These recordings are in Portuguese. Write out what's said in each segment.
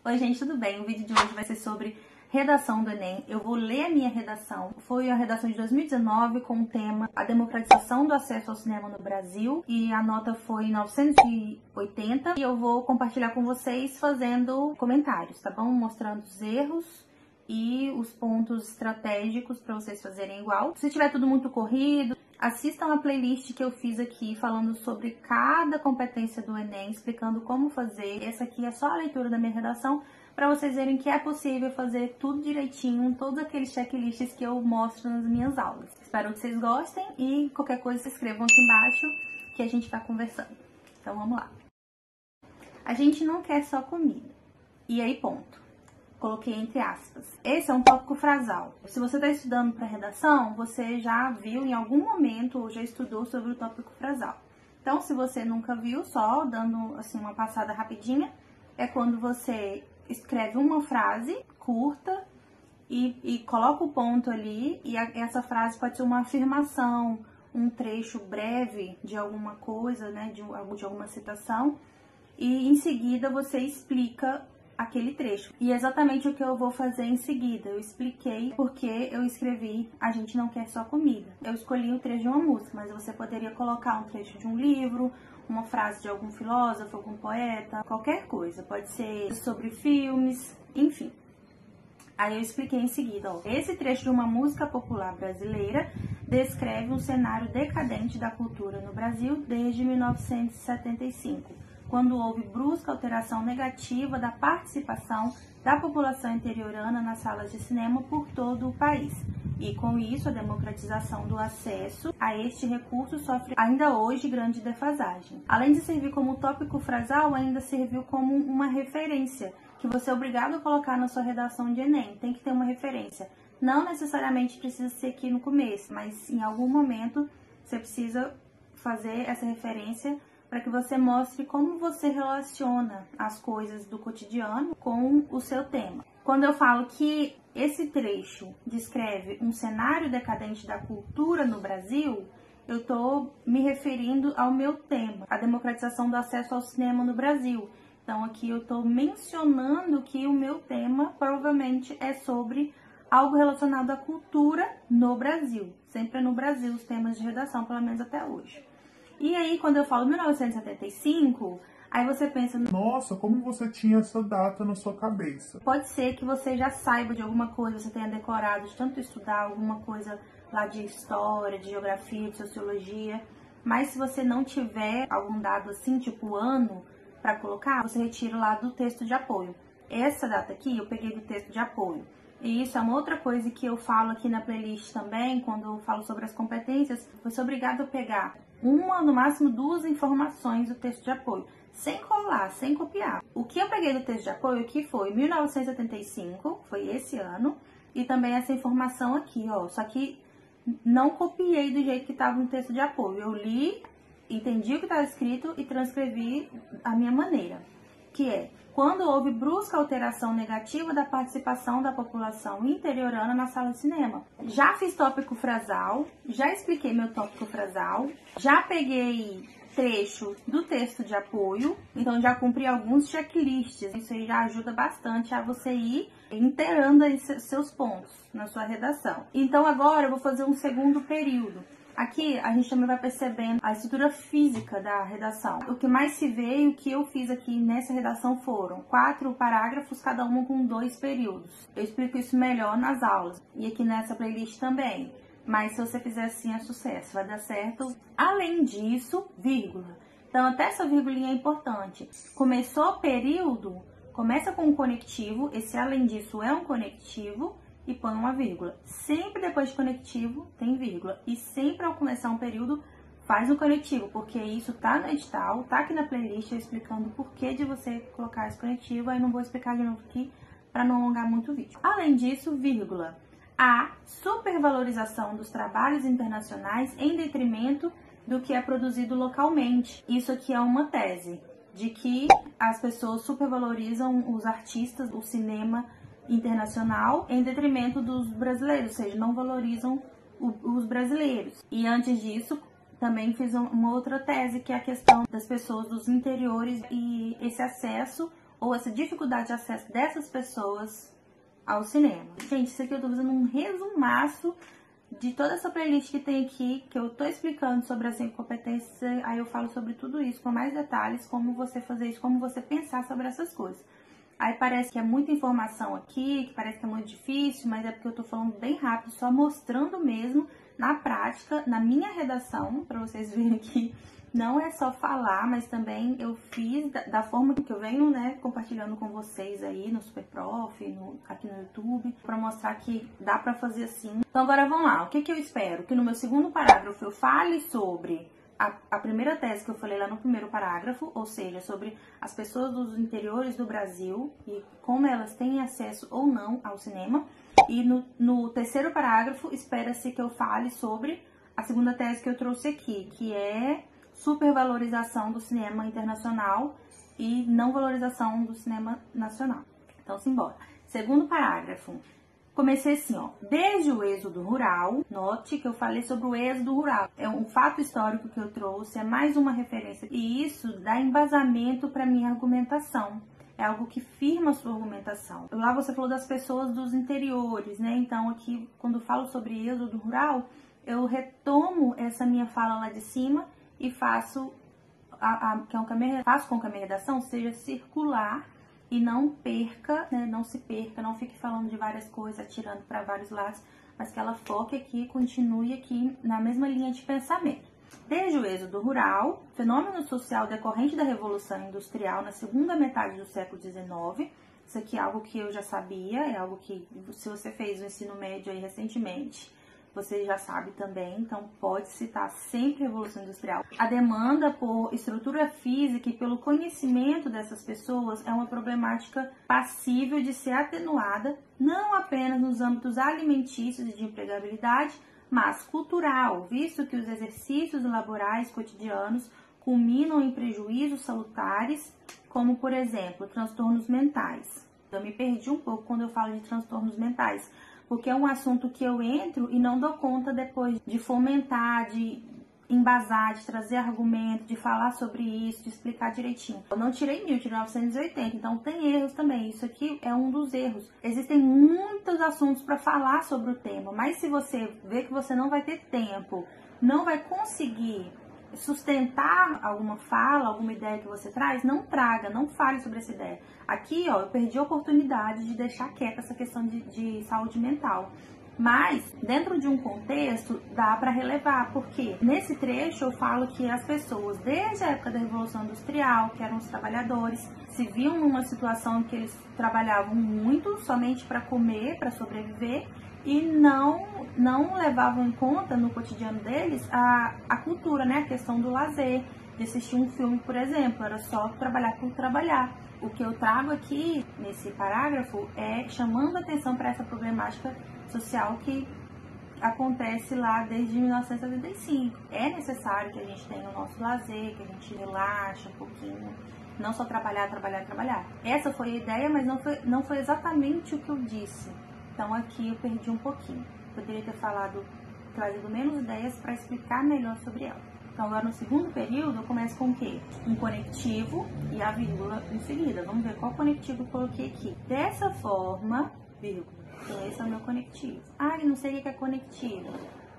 Oi gente, tudo bem? O vídeo de hoje vai ser sobre redação do Enem. Eu vou ler a minha redação. Foi a redação de 2019 com o tema A Democratização do Acesso ao Cinema no Brasil e a nota foi 980 e eu vou compartilhar com vocês fazendo comentários, tá bom? Mostrando os erros e os pontos estratégicos para vocês fazerem igual. Se tiver tudo muito corrido, assistam a playlist que eu fiz aqui falando sobre cada competência do Enem, explicando como fazer. Essa aqui é só a leitura da minha redação para vocês verem que é possível fazer tudo direitinho, todos aqueles checklists que eu mostro nas minhas aulas. Espero que vocês gostem e qualquer coisa se inscrevam aqui embaixo que a gente vai conversando. Então vamos lá. A gente não quer só comida. E aí ponto. Coloquei entre aspas. Esse é um tópico frasal. Se você está estudando para redação, você já viu em algum momento ou já estudou sobre o tópico frasal. Então, se você nunca viu, só dando assim uma passada rapidinha, é quando você escreve uma frase curta e coloca o ponto ali, e essa frase pode ser uma afirmação, um trecho breve de alguma coisa, né, de alguma citação, e em seguida você explica aquele trecho. E é exatamente o que eu vou fazer em seguida. Eu expliquei porque eu escrevi A Gente Não Quer Só Comida. Eu escolhi o trecho de uma música, mas você poderia colocar um trecho de um livro, uma frase de algum filósofo, algum poeta, qualquer coisa. Pode ser sobre filmes, enfim. Aí eu expliquei em seguida, ó. Esse trecho de uma música popular brasileira descreve um cenário decadente da cultura no Brasil desde 1975. Quando houve brusca alteração negativa da participação da população interiorana nas salas de cinema por todo o país. E com isso, a democratização do acesso a este recurso sofre ainda hoje grande defasagem. Além de servir como tópico frasal, ainda serviu como uma referência, que você é obrigado a colocar na sua redação de Enem. Tem que ter uma referência. Não necessariamente precisa ser aqui no começo, mas em algum momento você precisa fazer essa referência para que você mostre como você relaciona as coisas do cotidiano com o seu tema. Quando eu falo que esse trecho descreve um cenário decadente da cultura no Brasil, eu estou me referindo ao meu tema, a democratização do acesso ao cinema no Brasil. Então aqui eu estou mencionando que o meu tema provavelmente é sobre algo relacionado à cultura no Brasil. Sempre é no Brasil os temas de redação, pelo menos até hoje. E aí, quando eu falo 1975, aí você pensa... Nossa, como você tinha essa data na sua cabeça? Pode ser que você já saiba de alguma coisa, você tenha decorado de tanto estudar alguma coisa lá de história, de geografia, de sociologia. Mas se você não tiver algum dado assim, tipo ano, para colocar, você retira lá do texto de apoio. Essa data aqui eu peguei do texto de apoio. E isso é uma outra coisa que eu falo aqui na playlist também, quando eu falo sobre as competências. Você é obrigado a pegar uma, no máximo duas informações do texto de apoio, sem colar, sem copiar. O que eu peguei do texto de apoio aqui foi 1975, foi esse ano, e também essa informação aqui, ó. Só que não copiei do jeito que estava no texto de apoio. Eu li, entendi o que estava escrito e transcrevi a minha maneira, que é: quando houve brusca alteração negativa da participação da população interiorana na sala de cinema. Já fiz tópico frasal, já expliquei meu tópico frasal, já peguei trecho do texto de apoio, então já cumpri alguns checklists. Isso aí já ajuda bastante a você ir inteirando aí seus pontos na sua redação. Então agora eu vou fazer um segundo período. Aqui a gente também vai percebendo a estrutura física da redação. O que mais se vê e o que eu fiz aqui nessa redação foram 4 parágrafos, cada um com 2 períodos. Eu explico isso melhor nas aulas e aqui nessa playlist também. Mas se você fizer assim é sucesso, vai dar certo. Além disso, vírgula. Então até essa vírgula é importante. Começou o período, começa com um conectivo, esse além disso é um conectivo, e põe uma vírgula. Sempre depois de conectivo tem vírgula. E sempre ao começar um período faz um conectivo, porque isso tá no edital, tá aqui na playlist eu explicando o porquê de você colocar esse conectivo. Aí não vou explicar de novo aqui para não alongar muito o vídeo. Além disso, vírgula, a supervalorização dos trabalhos internacionais em detrimento do que é produzido localmente. Isso aqui é uma tese de que as pessoas supervalorizam os artistas, o cinema internacional em detrimento dos brasileiros, ou seja, não valorizam os brasileiros. E antes disso, também fiz uma outra tese, que é a questão das pessoas dos interiores e esse acesso ou essa dificuldade de acesso dessas pessoas ao cinema. Gente, isso aqui eu tô fazendo um resumaço de toda essa playlist que tem aqui, que eu tô explicando sobre as 5 competências, aí eu falo sobre tudo isso com mais detalhes, como você fazer isso, como você pensar sobre essas coisas. Aí parece que é muita informação aqui, que parece que é muito difícil, mas é porque eu tô falando bem rápido, só mostrando mesmo na prática, na minha redação, pra vocês verem que não é só falar, mas também eu fiz da forma que eu venho, né, compartilhando com vocês aí no Superprof, aqui no YouTube, pra mostrar que dá pra fazer assim. Então agora vamos lá, o que eu espero? Que no meu segundo parágrafo eu fale sobre a primeira tese que eu falei lá no primeiro parágrafo, ou seja, sobre as pessoas dos interiores do Brasil e como elas têm acesso ou não ao cinema. E no terceiro parágrafo, espera-se que eu fale sobre a segunda tese que eu trouxe aqui, que é supervalorização do cinema internacional e não valorização do cinema nacional. Então, simbora. Segundo parágrafo. Comecei assim, ó. Desde o êxodo rural, note que eu falei sobre o êxodo rural. É um fato histórico que eu trouxe, é mais uma referência. E isso dá embasamento para minha argumentação. É algo que firma a sua argumentação. Lá você falou das pessoas dos interiores, né? Então aqui, quando eu falo sobre êxodo rural, eu retomo essa minha fala lá de cima e faço com que a minha redação seja circular e não perca, né? Não se perca, não fique falando de várias coisas, atirando para vários lados, mas que ela foque aqui e continue aqui na mesma linha de pensamento. Desde o êxodo rural, fenômeno social decorrente da Revolução Industrial na segunda metade do século XIX, isso aqui é algo que eu já sabia, é algo que, se você fez o ensino médio aí recentemente, você já sabe também, então pode citar sempre a Revolução Industrial. A demanda por estrutura física e pelo conhecimento dessas pessoas é uma problemática passível de ser atenuada, não apenas nos âmbitos alimentícios e de empregabilidade, mas cultural, visto que os exercícios laborais cotidianos culminam em prejuízos salutares, como, por exemplo, transtornos mentais. Eu me perdi um pouco quando eu falo de transtornos mentais, porque é um assunto que eu entro e não dou conta depois de fomentar, de embasar, de trazer argumento, de falar sobre isso, de explicar direitinho. Eu não tirei 1000, tirei 980, então tem erros também. Isso aqui é um dos erros. Existem muitos assuntos para falar sobre o tema, mas se você vê que você não vai ter tempo, não vai conseguir sustentar alguma fala, alguma ideia que você traz, não traga, não fale sobre essa ideia. Aqui, ó, eu perdi a oportunidade de deixar quieta essa questão de saúde mental. Mas, dentro de um contexto, dá para relevar, porque nesse trecho eu falo que as pessoas, desde a época da Revolução Industrial, que eram os trabalhadores, se viam numa situação em que eles trabalhavam muito, somente para comer, para sobreviver, e não levavam em conta no cotidiano deles a cultura, né? A questão do lazer, de assistir um filme, por exemplo, era só trabalhar por trabalhar. O que eu trago aqui nesse parágrafo é chamando a atenção para essa problemática social que acontece lá desde 1975. É necessário que a gente tenha o nosso lazer, que a gente relaxe um pouquinho, não só trabalhar. Essa foi a ideia, mas não foi exatamente o que eu disse. Então aqui eu perdi um pouquinho. Poderia ter trazido menos ideias para explicar melhor sobre ela. Então agora no segundo período eu começo com o quê? Um conectivo e a vírgula em seguida. Vamos ver qual conectivo eu coloquei aqui. Dessa forma, vírgula. Então esse é o meu conectivo. Ah, eu não sei o que é conectivo.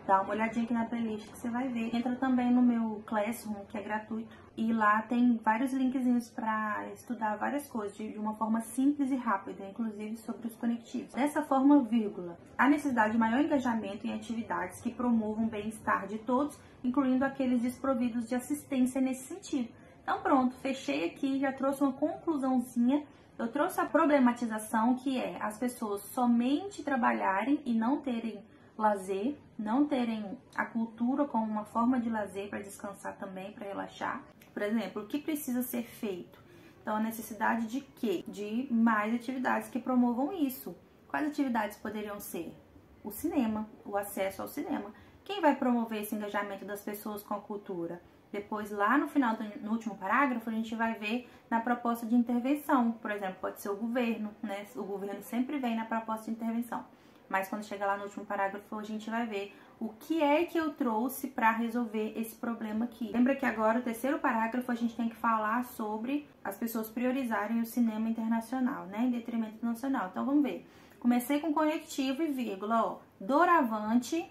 Dá uma olhadinha aqui na playlist que você vai ver. Entra também no meu Classroom, que é gratuito. E lá tem vários linkzinhos para estudar várias coisas de uma forma simples e rápida, inclusive sobre os conectivos. Dessa forma, vírgula. Há necessidade de maior engajamento em atividades que promovam o bem-estar de todos, incluindo aqueles desprovidos de assistência nesse sentido. Então pronto, fechei aqui, já trouxe uma conclusãozinha. Eu trouxe a problematização, que é as pessoas somente trabalharem e não terem lazer, não terem a cultura como uma forma de lazer para descansar também, para relaxar. Por exemplo, o que precisa ser feito? Então, a necessidade de quê? De mais atividades que promovam isso. Quais atividades poderiam ser? O cinema, o acesso ao cinema. Quem vai promover esse engajamento das pessoas com a cultura? Depois, lá no final, no último parágrafo, a gente vai ver na proposta de intervenção. Por exemplo, pode ser o governo, né? O governo sempre vem na proposta de intervenção. Mas quando chegar lá no último parágrafo, a gente vai ver O que é que eu trouxe para resolver esse problema aqui? Lembra que agora, o terceiro parágrafo, a gente tem que falar sobre as pessoas priorizarem o cinema internacional, né, em detrimento do nacional. Então, vamos ver. Comecei com conectivo e vírgula, ó. Doravante,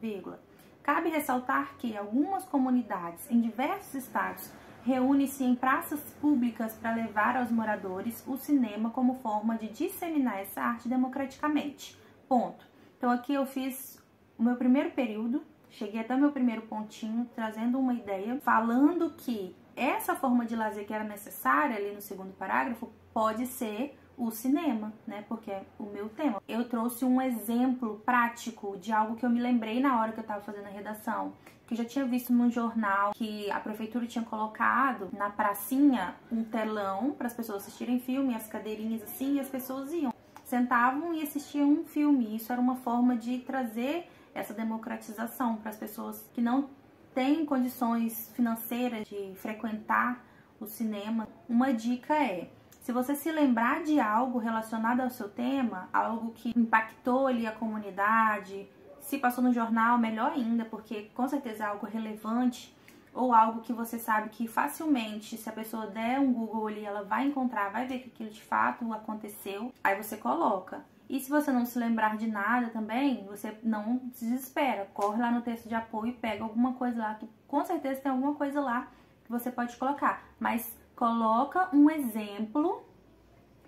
vírgula. Cabe ressaltar que algumas comunidades em diversos estados reúnem-se em praças públicas para levar aos moradores o cinema como forma de disseminar essa arte democraticamente. Ponto. Então aqui eu fiz o meu primeiro período, cheguei até o meu primeiro pontinho, trazendo uma ideia, falando que essa forma de lazer que era necessária ali no segundo parágrafo pode ser o cinema, né? Porque é o meu tema. Eu trouxe um exemplo prático de algo que eu me lembrei na hora que eu tava fazendo a redação, que eu já tinha visto num jornal que a prefeitura tinha colocado na pracinha um telão para as pessoas assistirem filme, as cadeirinhas assim, e as pessoas iam, sentavam e assistiam um filme. Isso era uma forma de trazer essa democratização para as pessoas que não têm condições financeiras de frequentar o cinema. Uma dica é: se você se lembrar de algo relacionado ao seu tema, algo que impactou ali a comunidade, se passou no jornal, melhor ainda, porque com certeza é algo relevante, ou algo que você sabe que facilmente, se a pessoa der um Google ali, ela vai encontrar, vai ver que aquilo de fato aconteceu, aí você coloca. E se você não se lembrar de nada também, você não se desespera, corre lá no texto de apoio e pega alguma coisa lá, que com certeza tem alguma coisa lá que você pode colocar, mas coloca um exemplo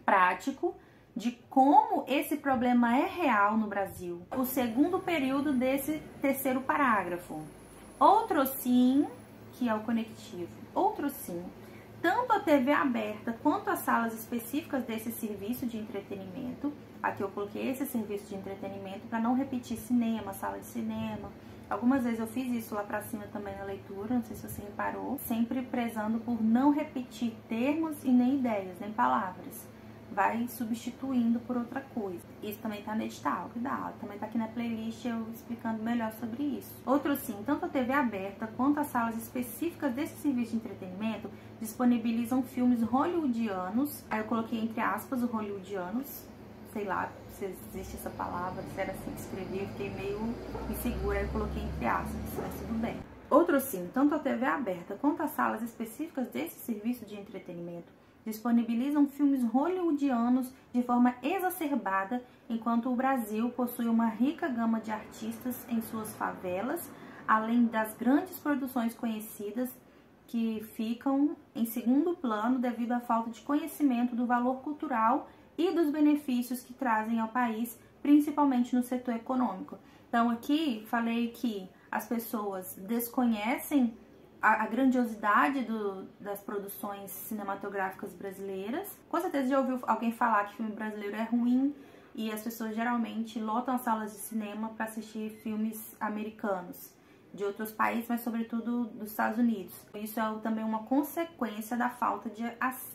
prático de como esse problema é real no Brasil. O segundo período desse terceiro parágrafo. Outro sim, que é o conectivo. Outro sim. Tanto a TV aberta quanto as salas específicas desse serviço de entretenimento. Aqui eu coloquei esse serviço de entretenimento para não repetir cinema, sala de cinema. Algumas vezes eu fiz isso lá pra cima também na leitura, não sei se você reparou, sempre prezando por não repetir termos e nem ideias, nem palavras. Vai substituindo por outra coisa. Isso também tá no edital, cuidado. Também tá aqui na playlist eu explicando melhor sobre isso. Outro sim, tanto a TV aberta quanto as salas específicas desse serviço de entretenimento disponibilizam filmes hollywoodianos. Aí eu coloquei entre aspas o hollywoodianos, sei lá se existe essa palavra, se era assim que escrevi, eu fiquei meio insegura, aí eu coloquei entre aspas, mas tudo bem. Outro sim, tanto a TV aberta quanto as salas específicas desse serviço de entretenimento disponibilizam filmes hollywoodianos de forma exacerbada, enquanto o Brasil possui uma rica gama de artistas em suas favelas, além das grandes produções conhecidas que ficam em segundo plano devido à falta de conhecimento do valor cultural e dos benefícios que trazem ao país, principalmente no setor econômico. Então aqui falei que as pessoas desconhecem a grandiosidade das produções cinematográficas brasileiras. Com certeza já ouviu alguém falar que filme brasileiro é ruim e as pessoas geralmente lotam as salas de cinema para assistir filmes americanos, de outros países, mas sobretudo dos Estados Unidos. Isso é também uma consequência da falta de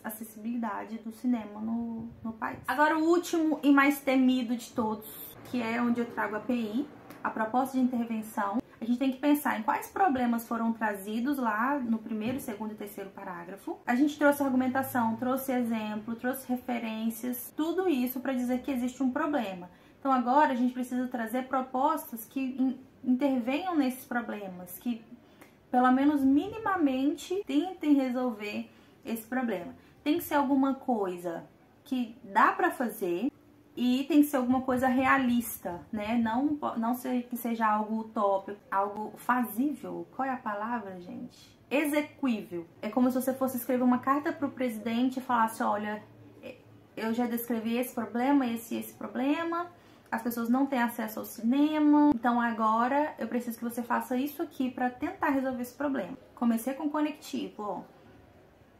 acessibilidade do cinema no país. Agora o último e mais temido de todos, que é onde eu trago a API, a proposta de intervenção. A gente tem que pensar em quais problemas foram trazidos lá no primeiro, segundo e terceiro parágrafo. A gente trouxe argumentação, trouxe exemplo, trouxe referências, tudo isso para dizer que existe um problema. Então agora a gente precisa trazer propostas que intervenham nesses problemas, que pelo menos minimamente tentem resolver esse problema. Tem que ser alguma coisa que dá para fazer e tem que ser alguma coisa realista, né? Não que seja algo utópico, algo fazível. Qual é a palavra, gente? Execuível. É como se você fosse escrever uma carta para o presidente e falasse: olha, eu já descrevi esse problema, esse problema, as pessoas não têm acesso ao cinema, então agora eu preciso que você faça isso aqui para tentar resolver esse problema. Comecei com conectivo, ó.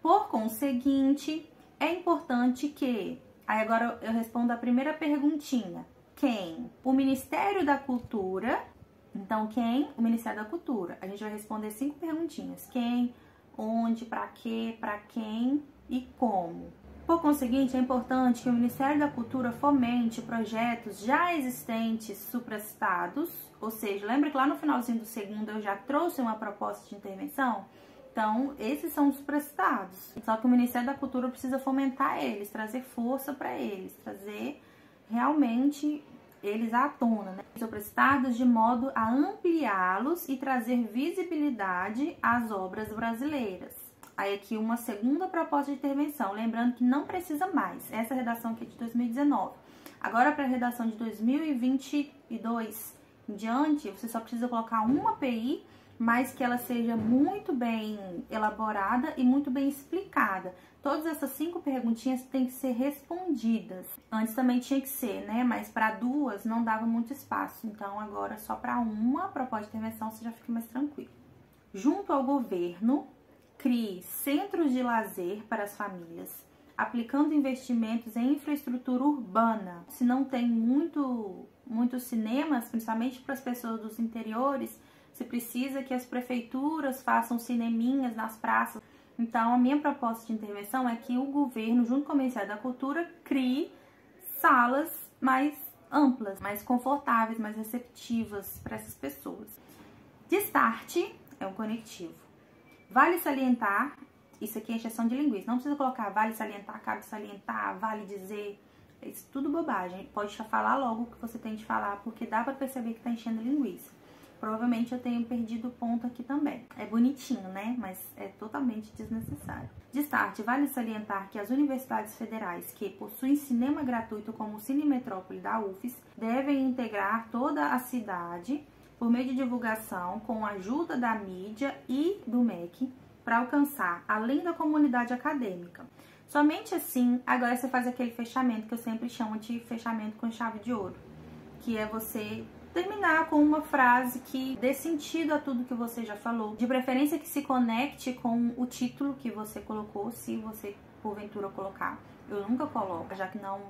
Por conseguinte, é importante que... Aí agora eu respondo a primeira perguntinha. Quem? O Ministério da Cultura. Então, quem? O Ministério da Cultura. A gente vai responder 5 perguntinhas. Quem, onde, para quê, para quem e como. Por conseguinte, é importante que o Ministério da Cultura fomente projetos já existentes supracitados. Ou seja, lembra que lá no finalzinho do segundo eu já trouxe uma proposta de intervenção? Então, esses são os supracitados. Só que o Ministério da Cultura precisa fomentar eles, trazer força para eles, trazer realmente eles à tona, né? Soprestados de modo a ampliá-los e trazer visibilidade às obras brasileiras. Aí aqui uma segunda proposta de intervenção, lembrando que não precisa mais. Essa redação aqui é de 2019. Agora para a redação de 2022 em diante, você só precisa colocar uma API, mas que ela seja muito bem elaborada e muito bem explicada. Todas essas 5 perguntinhas têm que ser respondidas. Antes também tinha que ser, né? Mas para 2 não dava muito espaço. Então agora só para uma proposta de intervenção você já fica mais tranquilo. Junto ao governo, crie centros de lazer para as famílias, aplicando investimentos em infraestrutura urbana. Se não tem muitos cinemas, principalmente para as pessoas dos interiores, se precisa que as prefeituras façam cineminhas nas praças. Então, a minha proposta de intervenção é que o governo, junto com o Ministério da Cultura, crie salas mais amplas, mais confortáveis, mais receptivas para essas pessoas. Destarte é um conectivo. Vale salientar, isso aqui é encheção de linguiça, não precisa colocar vale salientar, cabe salientar, vale dizer, isso tudo bobagem. Pode falar logo o que você tem de falar, porque dá para perceber que está enchendo linguiça. Provavelmente eu tenho perdido o ponto aqui também. É bonitinho, né? Mas é totalmente desnecessário. Destarte, vale salientar que as universidades federais que possuem cinema gratuito como o Cine Metrópole da UFES devem integrar toda a cidade por meio de divulgação com a ajuda da mídia e do MEC para alcançar além da comunidade acadêmica. Somente assim, agora você faz aquele fechamento que eu sempre chamo de fechamento com chave de ouro, que é você terminar com uma frase que dê sentido a tudo que você já falou, de preferência que se conecte com o título que você colocou, se você porventura colocar. Eu nunca coloco, já que não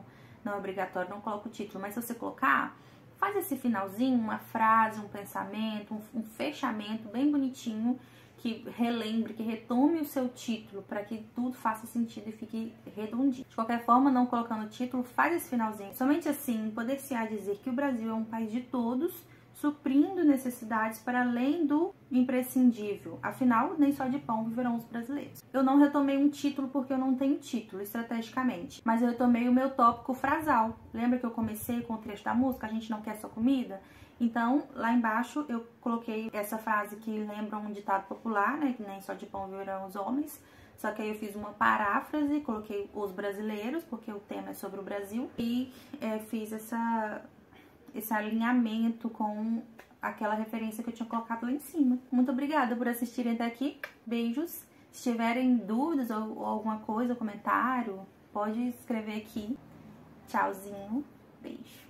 é obrigatório, não coloco o título, mas se você colocar, faz esse finalzinho, uma frase, um pensamento, um fechamento bem bonitinho, que relembre, que retome o seu título, para que tudo faça sentido e fique redondinho. De qualquer forma, não colocando o título, faz esse finalzinho. Somente assim, poder-se-á dizer que o Brasil é um país de todos, suprindo necessidades para além do imprescindível. Afinal, nem só de pão viverão os brasileiros. Eu não retomei um título porque eu não tenho título, estrategicamente, mas eu retomei o meu tópico frasal. Lembra que eu comecei com o trecho da música, a gente não quer só comida? Então, lá embaixo eu coloquei essa frase que lembra um ditado popular, né, que nem só de pão viverão os homens, só que aí eu fiz uma paráfrase, coloquei os brasileiros, porque o tema é sobre o Brasil, e fiz esse alinhamento com aquela referência que eu tinha colocado lá em cima. Muito obrigada por assistirem até aqui, beijos. Se tiverem dúvidas ou alguma coisa, comentário, pode escrever aqui. Tchauzinho, beijo.